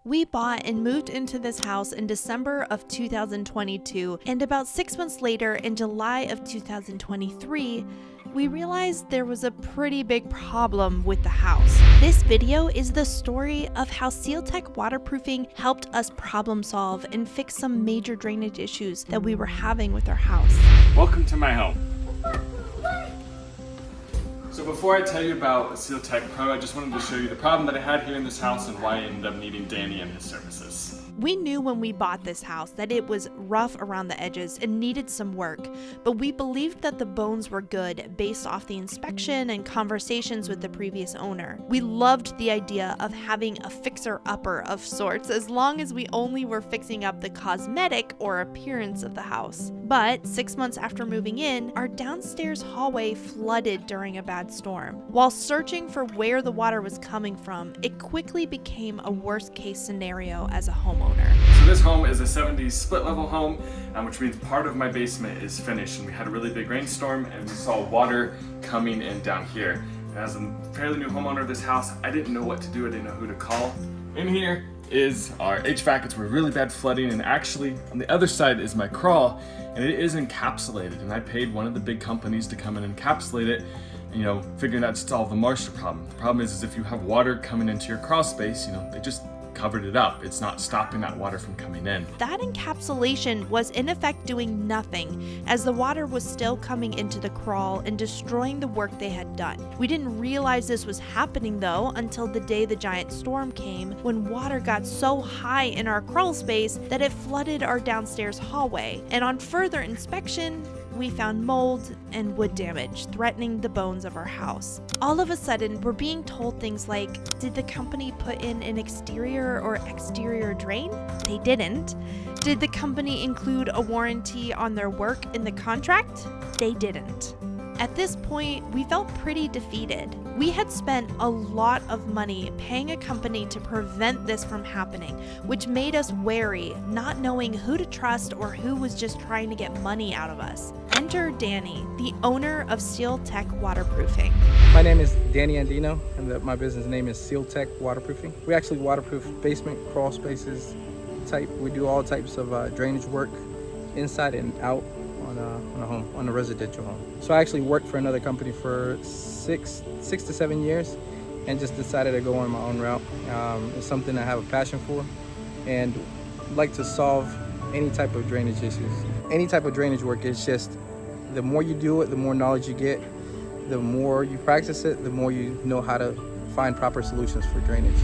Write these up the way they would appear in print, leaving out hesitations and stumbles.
We bought and moved into this house in December of 2022, and about 6 months later, in July of 2023, we realized there was a pretty big problem with the house. This video is the story of how SealTech Waterproofing helped us problem solve and fix some major drainage issues that we were having with our house. Welcome to my home. So before I tell you about SealTech Pro, I just wanted to show you the problem that I had here in this house and why I ended up needing Danny and his services. We knew when we bought this house that it was rough around the edges and needed some work, but we believed that the bones were good based off the inspection and conversations with the previous owner. We loved the idea of having a fixer-upper of sorts as long as we only were fixing up the cosmetic or appearance of the house. But 6 months after moving in, our downstairs hallway flooded during a bad storm. While searching for where the water was coming from, it quickly became a worst-case scenario as a homeowner. So this home is a 70s split level home, which means part of my basement is finished, and we had a really big rainstorm and we saw water coming in down here. And as a fairly new homeowner of this house, I didn't know what to do. I didn't know who to call. In here is our HVAC. It's really bad flooding, and actually on the other side is my crawl, and it is encapsulated, and I paid one of the big companies to come and encapsulate it, figuring out to solve the moisture problem. The problem is if you have water coming into your crawl space, they just covered it up. It's not stopping that water from coming in. That encapsulation was in effect doing nothing, as the water was still coming into the crawl and destroying the work they had done. We didn't realize this was happening though until the day the giant storm came, when water got so high in our crawl space that it flooded our downstairs hallway. And on further inspection, we found mold and wood damage threatening the bones of our house. All of a sudden, we're being told things like, did the company put in an exterior or exterior drain? They didn't. Did the company include a warranty on their work in the contract? They didn't. At this point, we felt pretty defeated. We had spent a lot of money paying a company to prevent this from happening, which made us wary, not knowing who to trust or who was just trying to get money out of us. Enter Danny, the owner of SealTech Waterproofing. My name is Danny Andino, and my business name is SealTech Waterproofing. We actually waterproof basement, crawl spaces, we do all types of drainage work inside and out on a residential home. So I actually worked for another company for six to 7 years and just decided to go on my own route. It's something I have a passion for and like to solve any type of drainage issues. Any type of drainage work, it's just the more you do it, the more knowledge you get, the more you practice it, the more you know how to find proper solutions for drainage.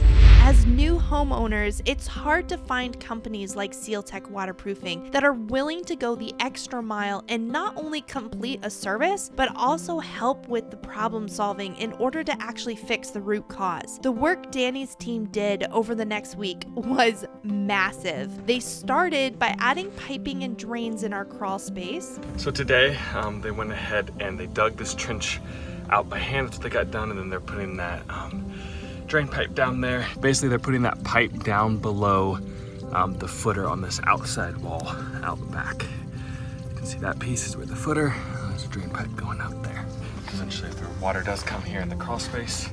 As new homeowners, it's hard to find companies like SealTech Waterproofing that are willing to go the extra mile and not only complete a service, but also help with the problem solving in order to actually fix the root cause. The work Danny's team did over the next week was massive. They started by adding piping and drains in our crawl space. So today, they went ahead and they dug this trench out by hand. That's what they got done, and then they're putting that drain pipe down there. Basically, they're putting that pipe down below the footer on this outside wall out the back. You can see that piece is where the footer, there's a drain pipe going out there. Essentially, if the water does come here in the crawl space,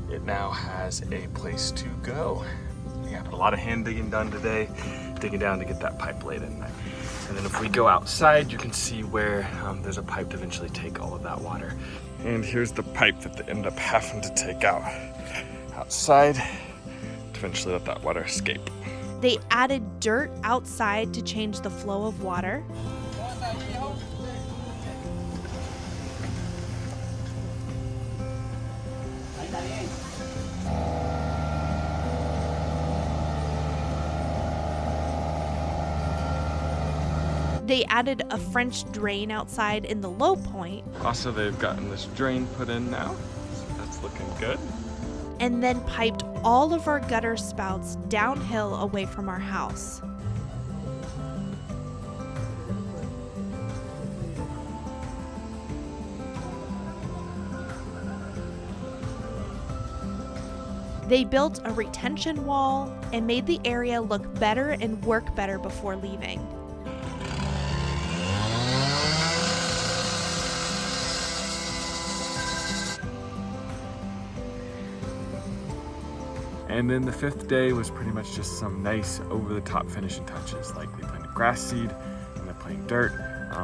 it now has a place to go. Yeah, but a lot of hand digging done today, digging down to get that pipe laid in there. And then if we go outside, you can see where there's a pipe to eventually take all of that water. And here's the pipe that they end up having to take out outside to eventually let that water escape. They added dirt outside to change the flow of water. They added a French drain outside in the low point. Also, they've gotten this drain put in now, so that's looking good. And then piped all of our gutter spouts downhill away from our house. They built a retention wall and made the area look better and work better before leaving. And then the 5th day was pretty much just some nice over-the-top finishing touches, like they planted grass seed and they're playing dirt.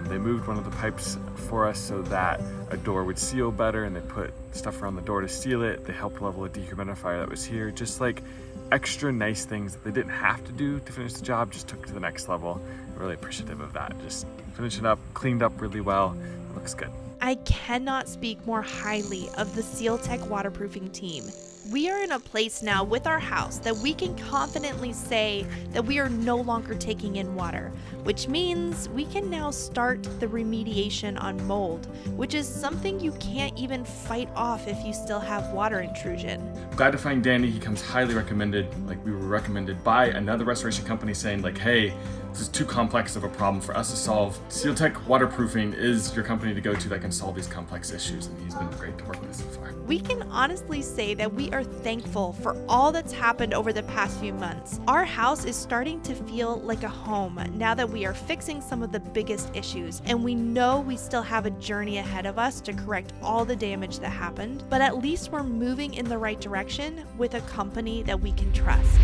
They moved one of the pipes for us so that a door would seal better, and they put stuff around the door to seal it. They helped level a dehumidifier that was here. Just like extra nice things that they didn't have to do to finish the job, just took it to the next level. I'm really appreciative of that. Just finishing up, cleaned up really well. It looks good. I cannot speak more highly of the SealTech Waterproofing team. We are in a place now with our house that we can confidently say that we are no longer taking in water, which means we can now start the remediation on mold, which is something you can't even fight off if you still have water intrusion. Glad to find Danny. He comes highly recommended. Like, we were recommended by another restoration company saying like, hey, this is too complex of a problem for us to solve. SealTech Waterproofing is your company to go to that can solve these complex issues, and he's been great to work with so far. We can honestly say that we are thankful for all that's happened over the past few months. Our house is starting to feel like a home now that we are fixing some of the biggest issues, and we know we still have a journey ahead of us to correct all the damage that happened, but at least we're moving in the right direction with a company that we can trust.